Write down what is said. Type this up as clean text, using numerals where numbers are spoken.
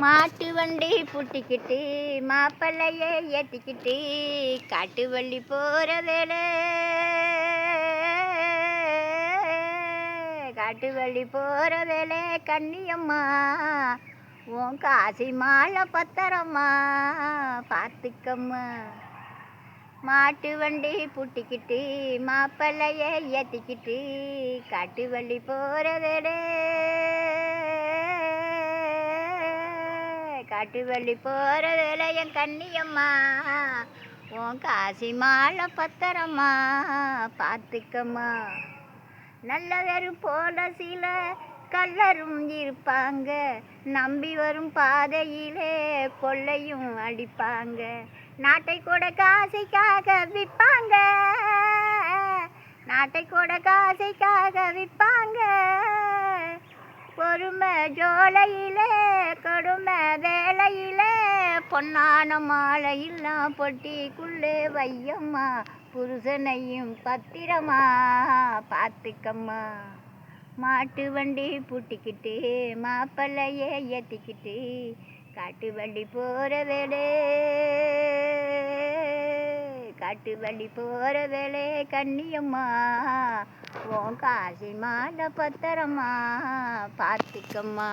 மாட்டு வண்டி பூட்டிக்கிட்டு மாப்பிள்ளைய ஏத்திக்கிட்டு காட்டு வள்ளி போற வேலை, காட்டு வள்ளி போற வேலை கண்ணியம்மா, உன் காசி மாலை பத்திரம்மா பார்த்துக்கம்மா. மாட்டு வண்டி பூட்டிக்கிட்டு மாப்பிள்ளைய ஏத்திக்கிட்டு காட்டு வள்ளி போற வேலை, காட்டு வள்ளி போற வேலை என் கண்ணியம்மா, உன் காசி மாலை பத்திரம்மா பார்த்துக்கம்மா. நல்லவரும் போல சில கள்ளரும் இருப்பாங்க, நம்பி வரும் பாதையிலே கொள்ளையும் அடிப்பாங்க, நாட்டை கூட காசைக்காக விற்பாங்க, நாட்டை கூட காசைக்காக விற்பாங்க. பொறுமை ஜோலையிலே கொடுமை வேலையிலே பொன்னான மாலையெல்லாம் பொட்டிக்குள்ளே வையம்மா, புருஷனையும் பத்திரமா பார்த்துக்கம்மா. மாட்டு வண்டி பூட்டிக்கிட்டு மாப்பிள்ளையே ஏற்றிக்கிட்டு காட்டு வண்டி போகிற வேலை, காட்டு வண்டி போகிற வேலை கண்ணியம்மா, உன் காசி மாலை பத்திரமா பார்த்துக்கம்மா.